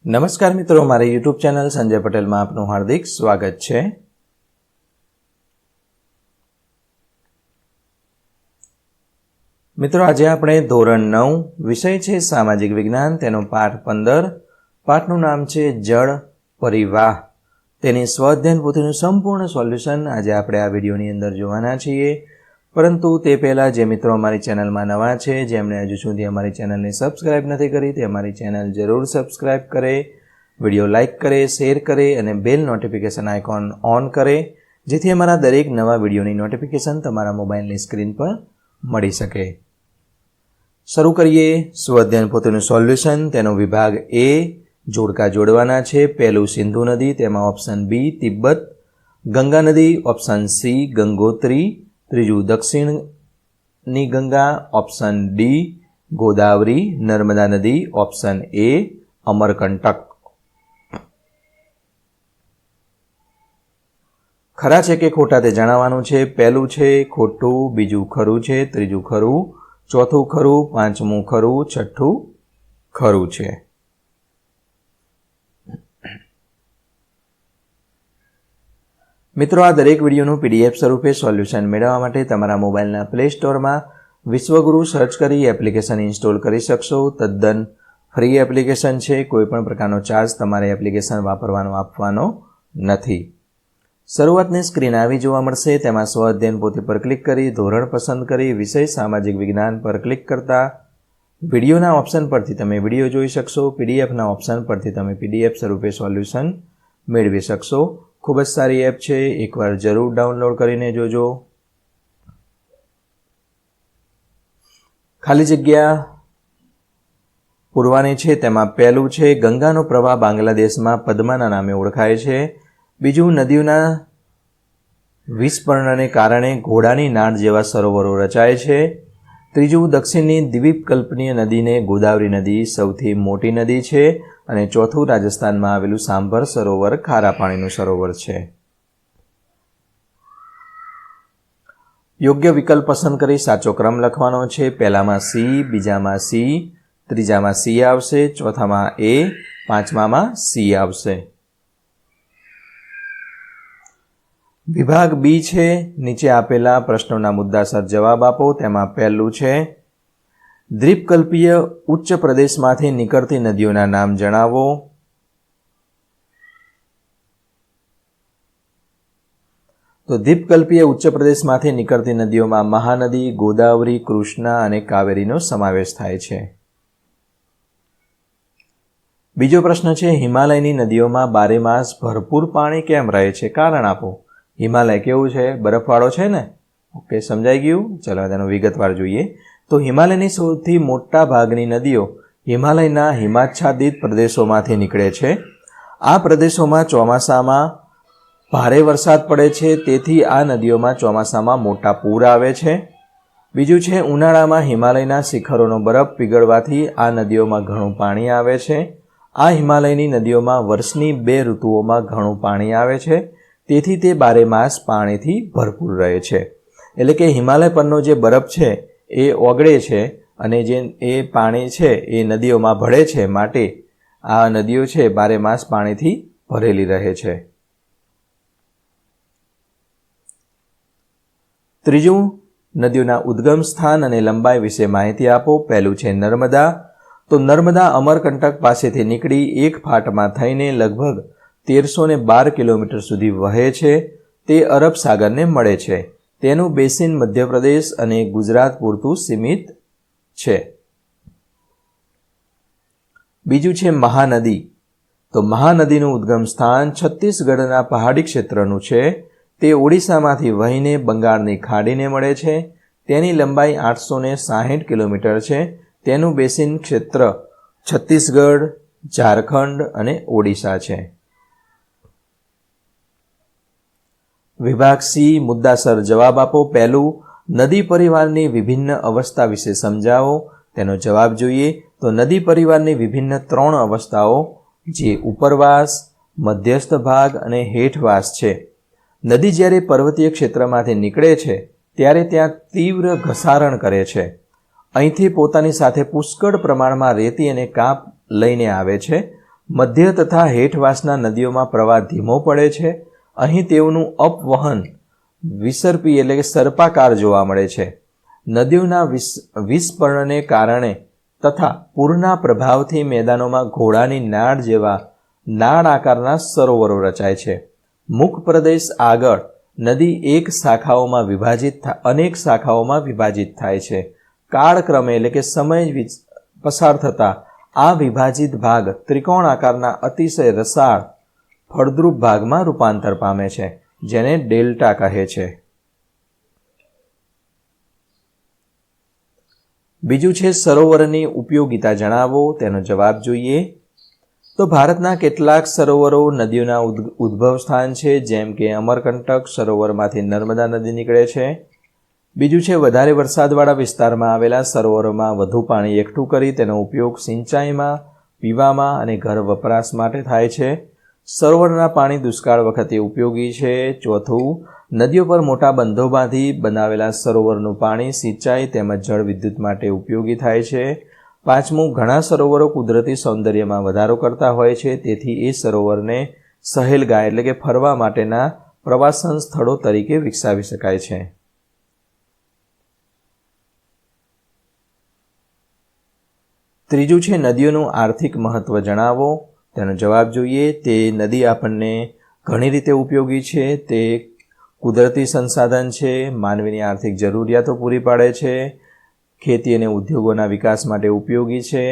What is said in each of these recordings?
નમસ્કાર મિત્રો, મારી યુટ્યુબ ચેનલ સંજય પટેલમાં આપનું હાર્દિક સ્વાગત છે. મિત્રો, આજે આપણે ધોરણ 9 વિષય છે સામાજિક વિજ્ઞાન, તેનો પાઠ 15. પાઠનું નામ છે જળ પરિવાહ. તેની સ્વઅધ્યયન પોથીનું સંપૂર્ણ સોલ્યુશન આજે આપણે આ વિડીયોની અંદર જોવાના છીએ. પરંતુ તે પહેલાં જે મિત્રો અમારી ચેનલમાં નવા છે, જેમણે હજુ સુધી અમારી ચેનલને સબસ્ક્રાઈબ નથી કરી, તે અમારી ચેનલ જરૂર સબસ્ક્રાઈબ કરે, વિડીયો લાઇક કરે, શેર કરે અને બેલ નોટિફિકેશન આઇકોન ઓન કરે, જેથી અમારા દરેક નવા વિડીયોની નોટિફિકેશન તમારા મોબાઈલની સ્ક્રીન પર મળી શકે. શરૂ કરીએ સ્વઅધ્યયન પોથીનું સોલ્યુશન. તેનો વિભાગ એ જોડકા જોડવાના છે. પહેલું સિંધુ નદી, તેમાં ઓપ્શન બી તિબ્બત. ગંગા નદી, ઓપ્શન સી ગંગોત્રી. ત્રીજું દક્ષિણની ગંગા, ઓપ્શન ડી ગોદાવરી. નર્મદા નદી, ઓપ્શન એ અમરકંટક. ખરા છે કે ખોટા તે જણાવવાનું છે. પહેલું છે ખોટું, બીજું ખરું છે, ત્રીજું ખરું, ચોથું ખરું, પાંચમું ખરું, છઠ્ઠું ખરું છે. મિત્રો, આ દરેક વિડીયોનું PDF સ્વરૂપે સોલ્યુશન મેળવવા માટે તમારા મોબાઈલના પ્લે સ્ટોરમાં વિશ્વગુરુ સર્ચ કરી એપ્લિકેશન ઇન્સ્ટોલ કરી શકશો. તદ્દન ફ્રી એપ્લિકેશન છે. કોઈપણ પ્રકારનો ચાર્જ તમારે એપ્લિકેશન વાપરવાનો આપવાનો નથી. શરૂઆતની સ્ક્રીન આવી જોવા મળશે. તેમાં સ્વઅધ્યયન પોથી પર ક્લિક કરી ધોરણ પસંદ કરી વિષય સામાજિક વિજ્ઞાન પર ક્લિક કરતા વિડીયોના ઓપ્શન પરથી તમે વિડીયો જોઈ શકશો. PDFના ઓપ્શન પરથી તમે PDF સ્વરૂપે સોલ્યુશન મેળવી શકશો. ખૂબ જ સારી એપ છે, એકવાર જરૂર ડાઉનલોડ કરીને જોજો. ખાલી જગ્યા પૂરવાની છે. તેમાં પહેલું છે ગંગાનો પ્રવાહ બાંગ્લાદેશમાં પદ્માના નામે ઓળખાય છે. બીજું, નદીઓના વિસ્ફોરણને કારણે ઘોડાની નાળ જેવા સરોવરો રચાય છે. ત્રીજું, દક્ષિણની દ્વીપકલ્પીય નદીને ગોદાવરી નદી સૌથી મોટી નદી છે. અને ચોથું, રાજસ્થાનમાં આવેલું સાંભર સરોવર ખારા પાણીનું સરોવર છે. યોગ્ય વિકલ્પ પસંદ કરી સાચો ક્રમ લખવાનો છે. પહેલામાં સી, બીજામાં સી, ત્રીજામાં સી આવશે, ચોથામાં એ, પાંચમામાં સી આવશે. વિભાગ બી છે. નીચે આપેલા પ્રશ્નોના મુદ્દાસર જવાબ આપો. તેમાં પહેલું છે દ્વીપકલ્પીય ઉચ્ચ પ્રદેશમાંથી નીકળતી નદીઓના નામ જણાવો. તો દ્વીપકલ્પીય ઉચ્ચ પ્રદેશમાંથી નીકળતી નદીઓમાં મહાનદી, ગોદાવરી, કૃષ્ણા અને કાવેરીનો સમાવેશ થાય છે. બીજો પ્રશ્ન છે હિમાલયની નદીઓમાં બારેમાસ ભરપૂર પાણી કેમ રહે છે? કારણ આપો. હિમાલય કેવું છે? બરફવાળો છે ને? ઓકે, સમજાઈ ગયું. ચલો તેનો વિગતવાર જોઈએ. તો હિમાલયની સૌથી મોટા ભાગની નદીઓ હિમાલયના હિમાચ્છાદિત પ્રદેશોમાંથી નીકળે છે. આ પ્રદેશોમાં ચોમાસામાં ભારે વરસાદ પડે છે, તેથી આ નદીઓમાં ચોમાસામાં મોટા પૂર આવે છે. બીજું છે ઉનાળામાં હિમાલયના શિખરોનો બરફ પીગળવાથી આ નદીઓમાં ઘણું પાણી આવે છે. આ હિમાલયની નદીઓમાં વર્ષની 2 ઋતુઓમાં ઘણું પાણી આવે છે, તેથી તે બારેમાસ પાણીથી ભરપૂર રહે છે. એટલે કે હિમાલય પરનો જે બરફ છે એ ઓગળે છે અને જે એ પાણી છે એ નદીઓમાં ભળે છે, માટે આ નદીઓ છે બારેમાસ પાણીથી ભરેલી રહે છે. ત્રીજું, નદીઓના ઉદ્ગમ સ્થાન અને લંબાઈ વિશે માહિતી આપો. પહેલું છે નર્મદા. તો નર્મદા અમરકંટક પાસેથી નીકળી એક ફાટમાં થઈને લગભગ 1312 કિલોમીટર સુધી વહે છે. તે અરબ સાગરને મળે છે. તેનું બેસિન મધ્યપ્રદેશ અને ગુજરાત પૂરતું સીમિત છે. બીજું છે મહાનદી. તો મહાનદીનું ઉદ્ગમ સ્થાન છત્તીસગઢના પહાડી ક્ષેત્રનું છે. તે ઓડિશામાંથી વહીને બંગાળની ખાડીને મળે છે. તેની લંબાઈ 860 કિલોમીટર છે. તેનું બેસિન ક્ષેત્ર છત્તીસગઢ, ઝારખંડ અને ઓડિશા છે. વિભાગ સી, મુદ્દાસર જવાબ આપો. પહેલું, નદી પરિવારની વિભિન્ન અવસ્થા વિશે સમજાવો. તેનો જવાબ જોઈએ. તો નદી પરિવારની વિભિન્ન 3 અવસ્થાઓ, જે ઉપરવાસ, મધ્યસ્થ ભાગ અને હેઠવાસ છે. નદી જ્યારે પર્વતીય ક્ષેત્રમાંથી નીકળે છે ત્યારે ત્યાં તીવ્ર ઘસારણ કરે છે. અહીંથી પોતાની સાથે પુષ્કળ પ્રમાણમાં રેતી અને કાંપ લઈને આવે છે. મધ્ય તથા હેઠવાસના નદીઓમાં પ્રવાહ ધીમો પડે છે. અહીં તેઓનું અપવહન વિસર્પી એટલે કે સર્પાકાર જોવા મળે છે. નદીઓના વિસ્પર્ણને કારણે તથા પૂરના પ્રભાવથી મેદાનોમાં ઘોડાની નાળ જેવા નાળ આકારના સરોવરો રચાય છે. મુખ પ્રદેશ આગળ નદી અનેક શાખાઓમાં વિભાજિત થાય છે. કાળક્રમે એટલે કે સમય પસાર થતા આ વિભાજિત ભાગ ત્રિકોણ આકારના અતિશય રસાળ ફળદ્રુપ ભાગમાં રૂપાંતર પામે છે, જેને ડેલ્ટા કહે છે. બીજું છે સરોવરની ઉપયોગિતા જણાવો. તેનો જવાબ જોઈએ તો ભારતના કેટલાક સરોવરો નદીઓના ઉદ્ભવ સ્થાન છે, જેમ કે અમરકંટક સરોવરમાંથી નર્મદા નદી નીકળે છે. બીજું છે વધારે વરસાદવાળા વિસ્તારમાં આવેલા સરોવરોમાં વધુ પાણી એકઠું કરી તેનો ઉપયોગ સિંચાઈમાં, પીવામાં અને ઘર વપરાશ માટે થાય છે. સરોવરના પાણી દુષ્કાળ વખતે ઉપયોગી છે. ચોથું, નદીઓ પર મોટા બંધો બાંધી બનાવેલા સરોવરનું પાણી સિંચાઈ તેમજ જળ વિદ્યુત માટે ઉપયોગી થાય છે. પાંચમું, ઘણા સરોવરો કુદરતી સૌંદર્યમાં વધારો કરતા હોય છે, તેથી એ સરોવરને સહેલગાહ એટલે કે ફરવા માટેના પ્રવાસન સ્થળો તરીકે વિકસાવી શકાય છે. ત્રીજું છે નદીઓનું આર્થિક મહત્વ જણાવો. તેનો જવાબ જોઈએ. તે નદી આપણને ઘણી રીતે ઉપયોગી છે. તે કુદરતી સંસાધન છે, માનવીની આર્થિક જરૂરિયાતો પૂરી પાડે છે, ખેતી અને ઉદ્યોગોના વિકાસ માટે ઉપયોગી છે.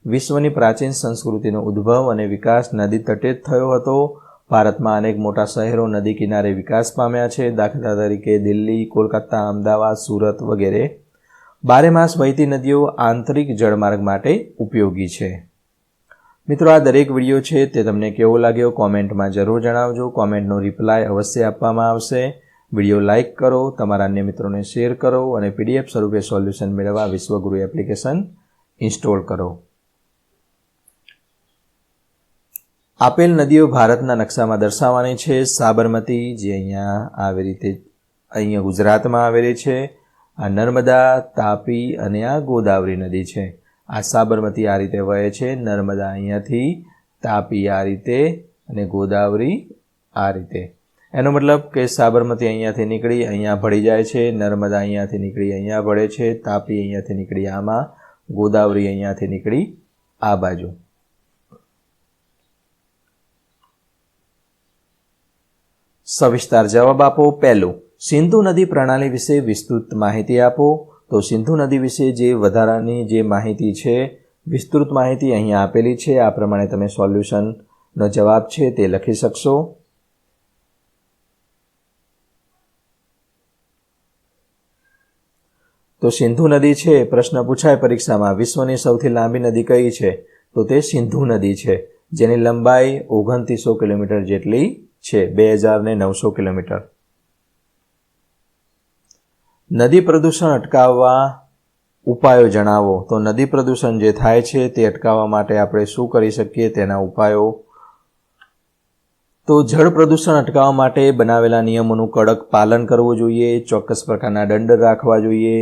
વિશ્વની પ્રાચીન સંસ્કૃતિનો ઉદ્ભવ અને વિકાસ નદી તટે જ થયો હતો. ભારતમાં અનેક મોટા શહેરો નદી કિનારે વિકાસ પામ્યા છે, દાખલા તરીકે દિલ્હી, કોલકાતા, અમદાવાદ, સુરત વગેરે. બારે માસ વહેતી નદીઓ આંતરિક જળમાર્ગ માટે ઉપયોગી છે. મિત્રો, આ દરેક વિડીયો છે તે તમને કેવો લાગ્યો કોમેન્ટમાં જરૂર જણાવજો. કોમેન્ટનો રિપ્લાય અવશ્ય આપવામાં આવશે. વિડીયો લાઇક કરો, તમારા અન્ય મિત્રોને શેર કરો અને PDF સ્વરૂપે સોલ્યુશન મેળવવા વિશ્વગુરુ એપ્લિકેશન ઇન્સ્ટોલ કરો. આપેલ નદીઓ ભારતના નકશામાં દર્શાવવાની છે. સાબરમતી, જે અહીંયા ગુજરાતમાં આવેલી છે. આ નર્મદા, તાપી અને આ ગોદાવરી નદી છે. આ સાબરમતી આ રીતે વહે છે. નર્મદા અહીંયાથી, તાપી આ રીતે અને ગોદાવરી આ રીતે. એનો મતલબ કે સાબરમતી અહીંયાથી નીકળી અહીંયા ભળી જાય છે, નર્મદા અહીંયાથી નીકળી અહીંયા ભળે છે, તાપી અહીંયાથી નીકળી આમાં, ગોદાવરી અહીંયાથી નીકળી આ બાજુ. સવિસ્તાર જવાબ આપો. પહેલું, સિંધુ નદી પ્રણાલી વિશે વિસ્તૃત માહિતી આપો. તો સિંધુ નદી વિશે જે વધારાની જે માહિતી છે, વિસ્તૃત માહિતી અહીંયા આપેલી છે. આ પ્રમાણે તમે સોલ્યુશનનો જવાબ છે તે લખી શકશો. તો સિંધુ નદી છે, પ્રશ્ન પૂછાય પરીક્ષામાં, વિશ્વની સૌથી લાંબી નદી કઈ છે? તો તે સિંધુ નદી છે, જેની લંબાઈ 2900 કિલોમીટર જેટલી છે, 2900 કિલોમીટર. નદી પ્રદૂષણ અટકાવવા ઉપાયો જણાવો. તો નદી પ્રદૂષણ જે થાય છે તે અટકાવવા માટે આપણે શું કરી શકીએ તેના ઉપાયો. તો જળ પ્રદૂષણ અટકાવવા માટે બનાવેલા નિયમોનું કડક પાલન કરવું જોઈએ, ચોક્કસ પ્રકારના દંડ રાખવા જોઈએ.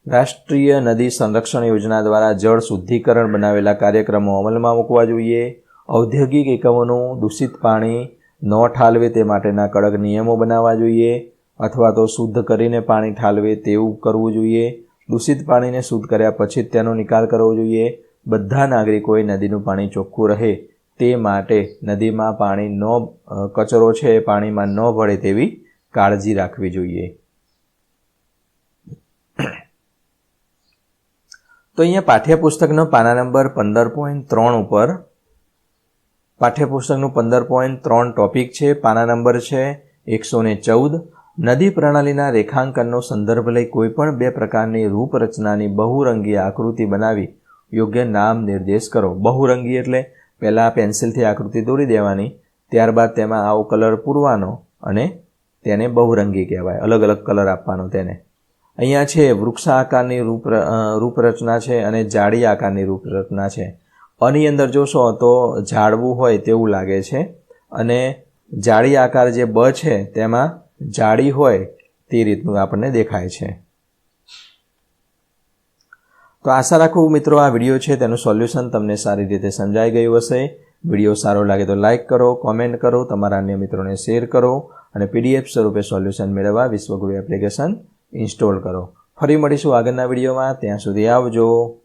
રાષ્ટ્રીય નદી સંરક્ષણ યોજના દ્વારા જળ શુદ્ધિકરણ બનાવેલા કાર્યક્રમો અમલમાં મૂકવા જોઈએ. ઔદ્યોગિક એકમોનું દૂષિત પાણી ન ઠાલવે તે માટેના કડક નિયમો બનાવવા જોઈએ, અથવા તો શુદ્ધ કરીને પાણી ઠાલવે તેવું કરવું જોઈએ. દૂષિત પાણીને શુદ્ધ કર્યા પછી તેનો નિકાલ કરવો જોઈએ. બધા નાગરિકોએ નદીનું પાણી ચોખ્ખું રહે તે માટે નદીમાં કચરો છે એ પાણીમાં ન ભળે તેવી કાળજી રાખવી જોઈએ. તો અહીંયા પાઠ્યપુસ્તકનો પાના નંબર 15.3 ઉપર પાઠ્યપુસ્તકનું 15.3 ટોપિક છે. પાના નંબર છે 114. નદી પ્રણાલીના રેખાંકનનો સંદર્ભ લઈ કોઈપણ બે પ્રકારની રૂપરચનાની બહુરંગી આકૃતિ બનાવી યોગ્ય નામ નિર્દેશ કરો. બહુરંગી એટલે પહેલાં પેન્સિલથી આકૃતિ દોરી દેવાની, ત્યારબાદ તેમાં આવો કલર પૂરવાનો અને તેને બહુરંગી કહેવાય. અલગ અલગ કલર આપવાનો તેને. અહીંયા છે વૃક્ષ આકારની રૂપરચના છે અને જાડી આકારની રૂપરચના છે. આની અંદર જોશો તો ઝાડવું હોય તેવું લાગે છે અને જાડી આકાર જે બ છે તેમાં જાડી હોય તે રીતનું આપણને દેખાય છે. તો આશા રાખું મિત્રો આ વિડીયો છે તેનું સોલ્યુશન તમને સારી રીતે સમજાઈ ગયું હશે. વિડીયો સારો લાગે તો લાઇક કરો, કોમેન્ટ કરો, તમારા અન્ય મિત્રોને શેર કરો અને PDF સ્વરૂપે સોલ્યુશન મેળવવા વિશ્વગુરુ એપ્લિકેશન ઇન્સ્ટોલ કરો. ફરી મળીશું આગળના વિડીયોમાં. ત્યાં સુધી આવજો.